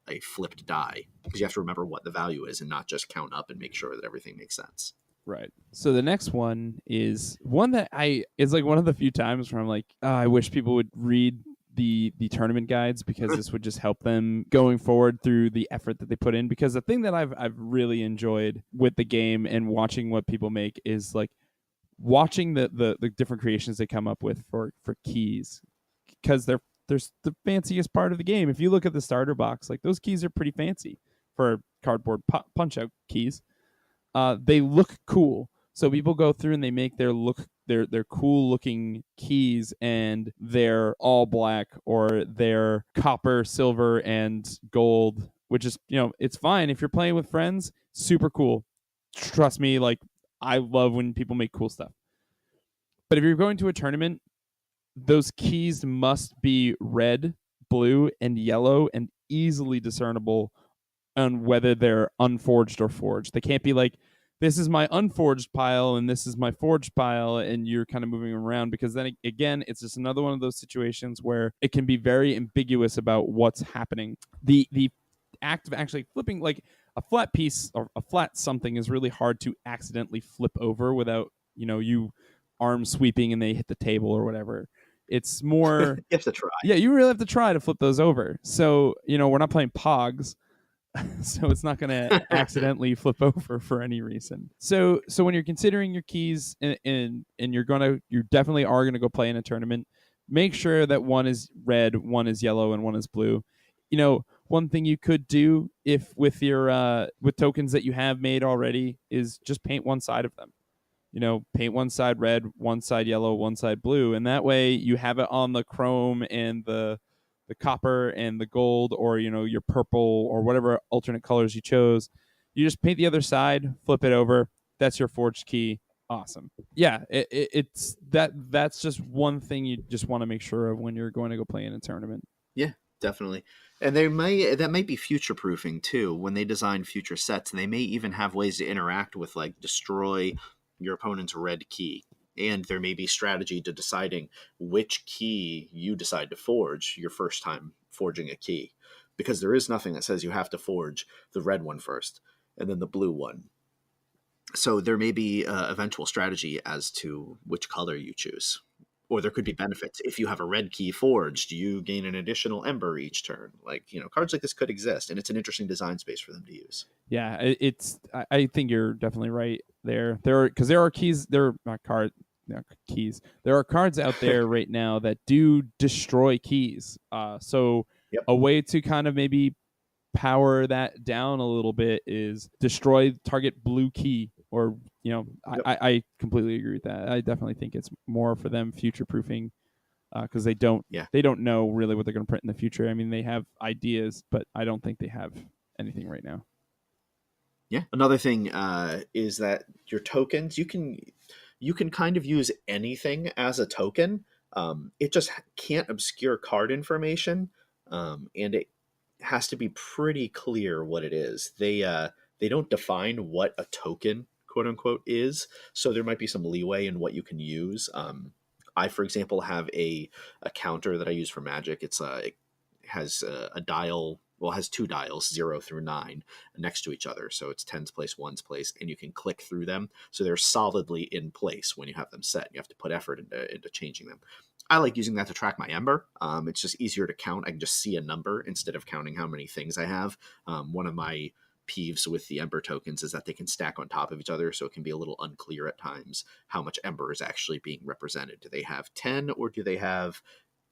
a flipped die, because you have to remember what the value is and not just count up and make sure that everything makes sense. Right. So the next one is one that it's like one of the few times where I'm like, oh, I wish people would read the tournament guides, because this would just help them going forward through the effort that they put in. Because the thing that I've really enjoyed with the game and watching what people make is like watching the different creations they come up with for keys, because they're the fanciest part of the game. If you look at the starter box, like, those keys are pretty fancy for cardboard punch out keys. They look cool. So people go through and they make their cool looking keys, and they're all black or they're copper, silver, and gold, which is, it's fine if you're playing with friends. Super cool. Trust me, like, I love when people make cool stuff. But if you're going to a tournament, those keys must be red, blue, and yellow, and easily discernible on whether they're unforged or forged. They can't be like, this is my unforged pile and this is my forged pile, and you're kind of moving around, because then again, it's just another one of those situations where it can be very ambiguous about what's happening. The act of actually flipping, like a flat piece or a flat something, is really hard to accidentally flip over without, you arm sweeping and they hit the table or whatever. It's more, You have to try. yeah, you really have to try to flip those over. So, we're not playing Pogs, so it's not going to accidentally flip over for any reason. So when you're considering your keys, and you definitely are going to go play in a tournament, make sure that one is red, one is yellow, and one is blue. One thing you could do, if with your with tokens that you have made already, is just paint one side of them. Paint one side red, one side yellow, one side blue, and that way you have it on the chrome and the copper and the gold, or your purple or whatever alternate colors you chose. You just paint the other side, flip it over. That's your forged key. Awesome. Yeah, that's just one thing you just want to make sure of when you're going to go play in a tournament. Yeah, definitely. And that might be future proofing too. When they design future sets, they may even have ways to interact with, like, destroy your opponent's red key. And there may be strategy to deciding which key you decide to forge your first time forging a key. Because there is nothing that says you have to forge the red one first and then the blue one. So there may be eventual strategy as to which color you choose. Or there could be benefits. If you have a red key forged, you gain an additional ember each turn. Cards like this could exist, and it's an interesting design space for them to use. Yeah, I think you're definitely right there. There are keys. There are not card, no, keys. There are cards out there right now that do destroy keys. So Yep. a way to kind of maybe power that down a little bit is destroy target blue key, or Yep. I completely agree with that. I definitely think it's more for them future proofing, because they don't Yeah. know really what they're going to print in the future. I mean, they have ideas, but I don't think they have anything right now. Yeah. Another thing is that your tokens, you can kind of use anything as a token. It just can't obscure card information, and it has to be pretty clear what it is. They don't define what a token, quote unquote, is, so there might be some leeway in what you can use. I, for example, have a counter that I use for Magic. It has a dial. Well, it has two dials, 0 through 9, next to each other. So it's tens place, ones place, and you can click through them. So they're solidly in place when you have them set. You have to put effort into changing them. I like using that to track my ember. It's just easier to count. I can just see a number instead of counting how many things I have. One of my peeves with the ember tokens is that they can stack on top of each other, so it can be a little unclear at times how much ember is actually being represented. Do they have 10 or do they have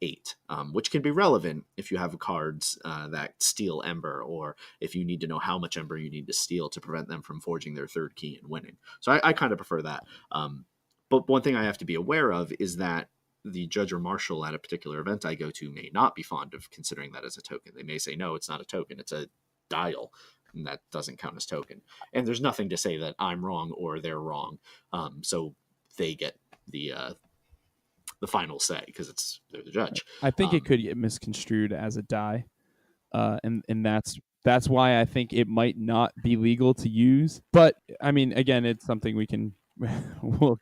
8, which can be relevant if you have cards that steal ember, or if you need to know how much ember you need to steal to prevent them from forging their third key and winning. So I kind of prefer that. But one thing I have to be aware of is that the judge or marshal at a particular event I go to may not be fond of considering that as a token. They may say, no, it's not a token, it's a dial, and that doesn't count as token. And there's nothing to say that I'm wrong or they're wrong. So they get the final say because they're the judge. I think it could get misconstrued as a die, and that's why I think it might not be legal to use. But I mean, again, it's something we can we'll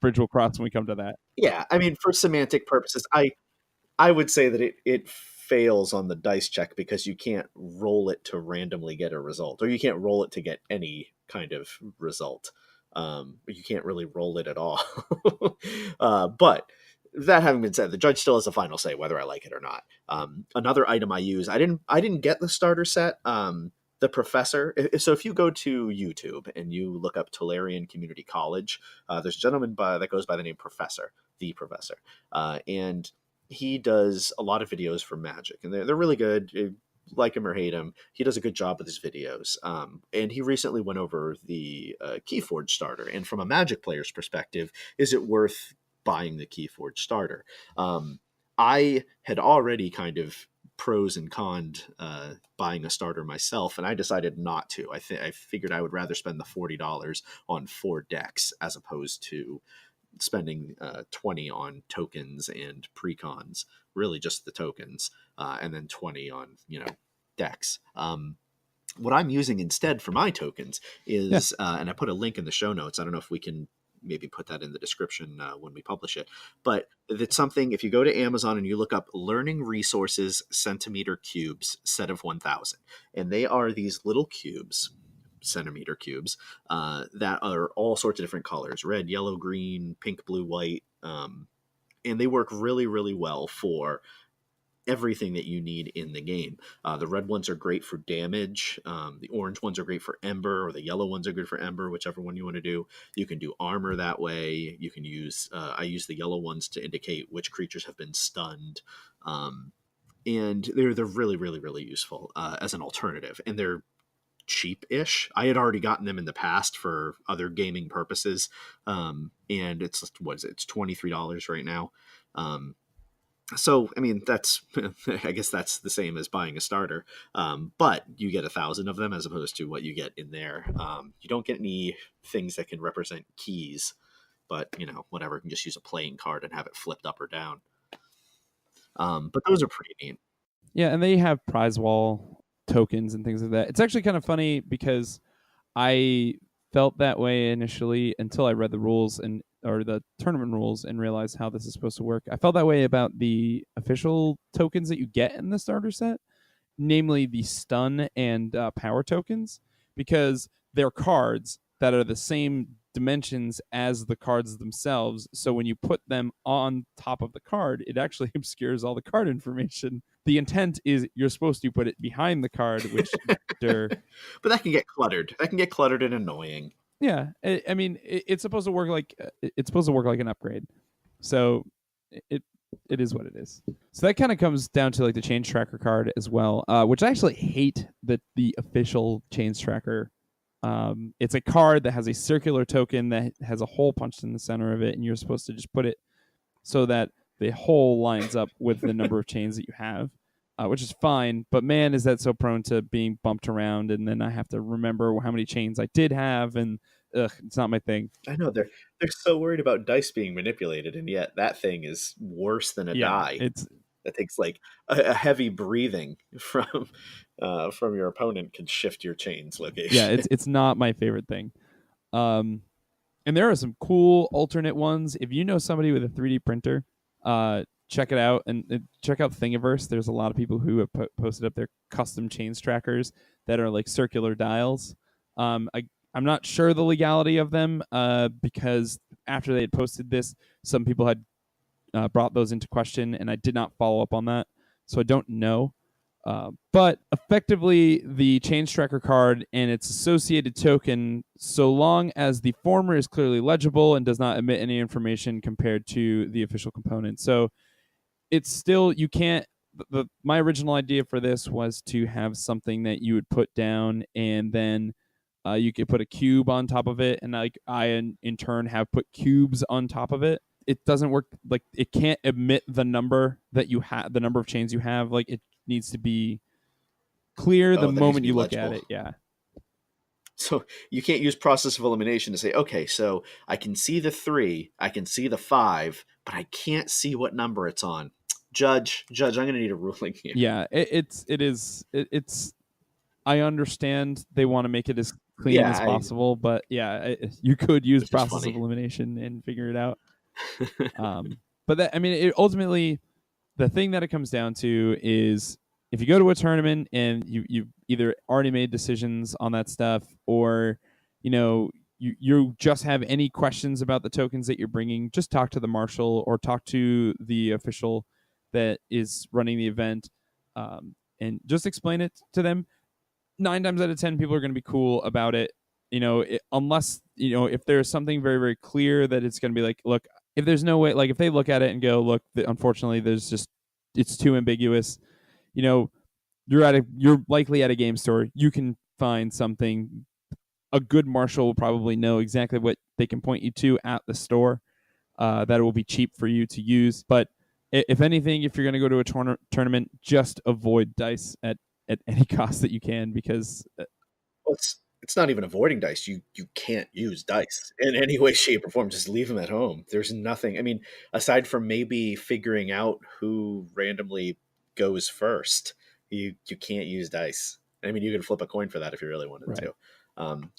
bridge will cross when we come to that. Yeah, I mean, for semantic purposes, I would say that it fails on the dice check because you can't roll it to randomly get a result, or you can't roll it to get any kind of result. You can't really roll it at all. But that having been said, the judge still has the final say whether I like it or not. Another item I use, I didn't get the starter set. The professor. So if you go to YouTube and you look up Tolarian Community College, there's a gentleman that goes by the name Professor, the Professor, and he does a lot of videos for Magic, and they're really good. Like him or hate him, he does a good job with his videos. And he recently went over the Keyforge starter, and from a Magic player's perspective, is it worth buying the Keyforge starter? I had already kind of pros and cons buying a starter myself, and I decided not to. I figured I would rather spend the $40 on 4 decks as opposed to spending 20 on tokens and precons, really just the tokens, and then 20 on decks. What I'm using instead for my tokens Yeah. is, and I put a link in the show notes. I don't know if we can maybe put that in the description when we publish it, but it's something. If you go to Amazon and you look up "learning resources centimeter cubes set of 1,000," and they are these little cubes, centimeter cubes, that are all sorts of different colors: red, yellow, green, pink, blue, white. And they work really, really well for everything that you need in the game. The red ones are great for damage. The orange ones are great for Ember, or the yellow ones are good for Ember, whichever one you want to do. You can do armor that way. You can use, I use the yellow ones to indicate which creatures have been stunned. And they're really, really, really useful as an alternative. And they're cheap-ish. I had already gotten them in the past for other gaming purposes. And it's, what is it? It's $23 right now. So I mean, that's I guess that's the same as buying a starter, but you get 1,000 of them as opposed to what you get in there. You don't get any things that can represent keys, but whatever, you can just use a playing card and have it flipped up or down. But those are pretty neat. Yeah, and they have prize wall tokens and things like that. It's actually kind of funny because I felt that way initially until I read the rules and or the tournament rules and realized how this is supposed to work. I felt that way about the official tokens that you get in the starter set, namely the stun and power tokens, because they're cards that are the same dimensions as the cards themselves. So when you put them on top of the card, it actually obscures all the card information. The intent is you're supposed to put it behind the card, which But that can get cluttered. That can get cluttered and annoying. yeah, I mean, it's supposed to work like it's supposed to work like an upgrade. So it it is what it is. So that kind of comes down to like the change tracker card as well, which I actually hate the official change tracker. It's a card that has a circular token that has a hole punched in the center of it, and you're supposed to just put it so that the hole lines up with the number of chains that you have, which is fine. But man, is that so prone to being bumped around, and then I have to remember how many chains I did have, and it's not my thing. I know they're so worried about dice being manipulated, and yet that thing is worse than a Yeah, die. it's That takes like a heavy breathing from your opponent can shift your chain's yeah, location. it's not my favorite thing. Um, and there are some cool alternate ones. If you know somebody with a 3D printer, check it out and check out Thingiverse. There's a lot of people who have posted up their custom chains trackers that are like circular dials. I'm not sure the legality of them because after they had posted this, some people had brought those into question, and I did not follow up on that, so I don't know. But effectively, the change tracker card and its associated token, so long as the former is clearly legible and does not emit any information compared to the official component. So it's still, you can't. My original idea for this was to have something that you would put down and then you could put a cube on top of it, and like I in turn have put cubes on top of it. It doesn't work, like it can't emit the number that you have, the number of chains you have. Like it needs to be clear the Oh, that needs to moment be you look at legible. it. Yeah. So you can't use process of elimination to say, okay, so I can see the 3, I can see the 5, but I can't see what number it's on. Judge, I'm going to need a ruling here. Yeah. It's I understand they want to make it as clean Yeah, as possible, but yeah, you could use it's just process of funny. elimination and figure it out. But that, I mean, it ultimately, the thing that it comes down to is if you go to a tournament and you've either already made decisions on that stuff, or you know you just have any questions about the tokens that you're bringing, just talk to the marshal or talk to the official that is running the event, and just explain it to them. 9 times out of 10, people are going to be cool about it. Unless if there's something very very clear that it's going to be like, look, if there's no way, like if they look at it and go, look, unfortunately, there's just it's too ambiguous. You know, you're likely at a game store. You can find something. A good marshal will probably know exactly what they can point you to at the store. That will be cheap for you to use. But if anything, if you're going to go to a tournament, just avoid dice at any cost that you can, because Well, it's not even avoiding dice. You can't use dice in any way, shape, or form. Just leave them at home. There's nothing. I mean, aside from maybe figuring out who randomly goes first, you can't use dice. I mean, you can flip a coin for that if you really wanted Right. to.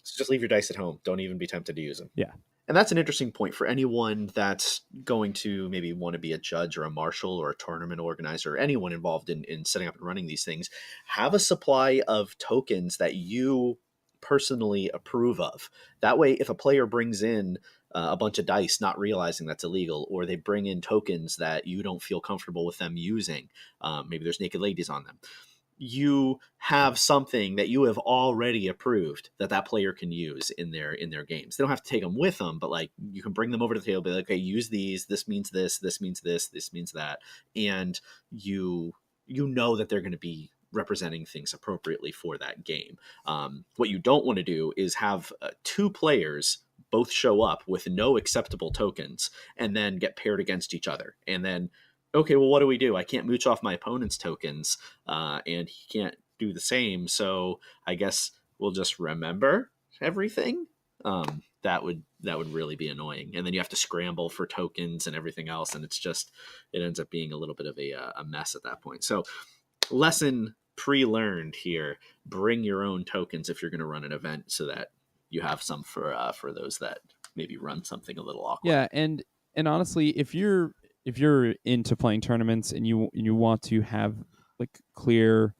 So just leave your dice at home. Don't even be tempted to use them. Yeah. And that's an interesting point for anyone that's going to maybe want to be a judge or a marshal or a tournament organizer, or anyone involved in setting up and running these things. Have a supply of tokens that you personally approve of. That way, if a player brings in a bunch of dice, not realizing that's illegal, or they bring in tokens that you don't feel comfortable with them using, maybe there's naked ladies on them, you have something that you have already approved that that player can use in their games. They don't have to take them with them, but like you can bring them over to the table, be like, okay, use these. This means this means this means that, and you know that they're going to be representing things appropriately for that game. What you don't want to do is have two players both show up with no acceptable tokens and then get paired against each other, and then okay, well, what do we do? I can't mooch off my opponent's tokens, and he can't do the same. So I guess we'll just remember everything. That would really be annoying, and then you have to scramble for tokens and everything else, and it ends up being a little bit of a mess at that point. So lesson pre-learned here: bring your own tokens if you're going to run an event, so that you have some for those that maybe run something a little awkward. Yeah, and honestly, if you're into playing tournaments and you want to have like clear,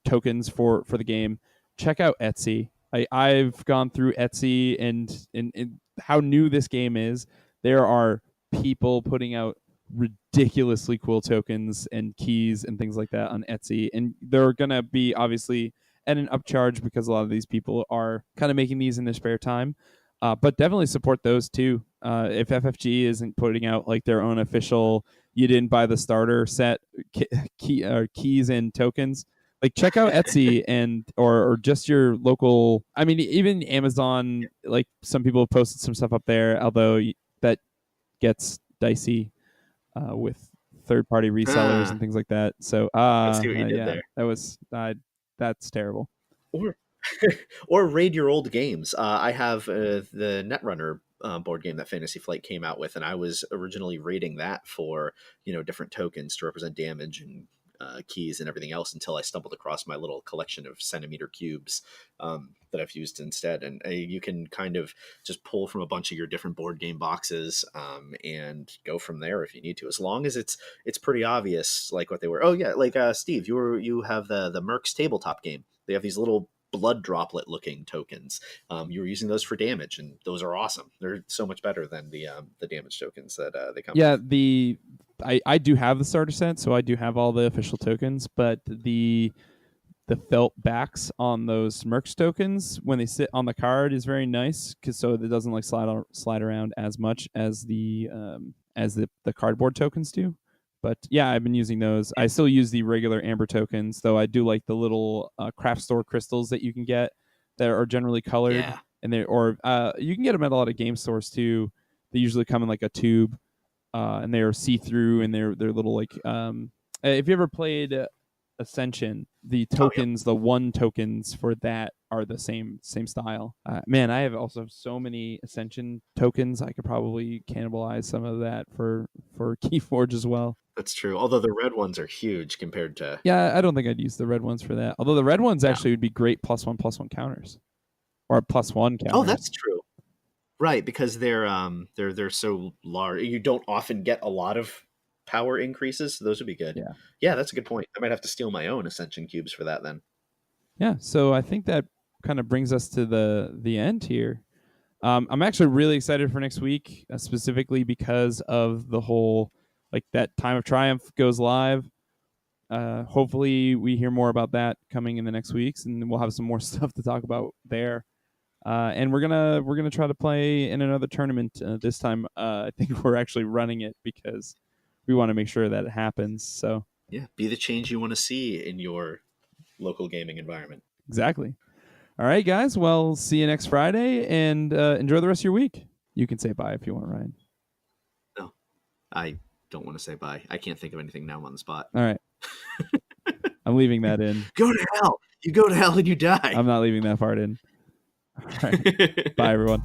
tokens for the game, check out Etsy. I've gone through Etsy and how new this game is. There are people putting out ridiculously cool tokens and keys and things like that on Etsy, and they're gonna be obviously at an upcharge because a lot of these people are kind of making these in their spare time. But definitely support those too. If FFG isn't putting out like their own official, you didn't buy the starter set keys and tokens, like check out Etsy and or just your local. I mean, even Amazon. Like some people have posted some stuff up there, although that gets dicey with third-party resellers and things like that. So, I see what you did yeah, there. that's terrible. Or or raid your old games. I have the Netrunner board game that Fantasy Flight came out with, and I was originally raiding that for different tokens to represent damage and keys and everything else, until I stumbled across my little collection of centimeter cubes that I've used instead. And you can kind of just pull from a bunch of your different board game boxes and go from there if you need to, as long as it's pretty obvious, like what they were. Oh yeah, like Steve, you have the Mercs tabletop game. They have these little blood droplet looking tokens. You were using those for damage, and those are awesome. They're so much better than the damage tokens that they come Yeah, with. I do have the starter set, so I do have all the official tokens, but the felt backs on those Mercs tokens when they sit on the card is very nice, so it doesn't like slide around as much as the cardboard tokens do. But yeah, I've been using those. I still use the regular amber tokens, though I do like the little craft store crystals that you can get that are generally colored, Yeah. and you can get them at a lot of game stores too. They usually come in like a tube, and they're see through, and they're little like. If you ever played Ascension, the Oh, yep. tokens, the one tokens for that are the same style. Man, I have also so many Ascension tokens. I could probably cannibalize some of that for Keyforge as well. That's true. Although the red ones are huge compared to. Yeah, I don't think I'd use the red ones for that. Although the red ones No. actually would be great +1/+1 counters, or +1 Oh, counters. that's true. Right, because they're so large. You don't often get a lot of power increases, so those would be good. Yeah. Yeah, that's a good point. I might have to steal my own Ascension cubes for that then. Yeah, so I think that kind of brings us to the end here. I'm actually really excited for next week, specifically because of the whole like that Time of Triumph goes live. Hopefully, we hear more about that coming in the next weeks, and we'll have some more stuff to talk about there. And we're gonna try to play in another tournament this time. I think we're actually running it because we want to make sure that it happens. So Yeah, be the change you want to see in your local gaming environment. exactly. All right, guys. Well, see you next Friday, and enjoy the rest of your week. You can say bye if you want, Ryan. No, I don't want to say bye. I can't think of anything now on the spot. All right. I'm leaving that in. Go to hell. You go to hell and you die. I'm not leaving that part in. All right. Bye, everyone.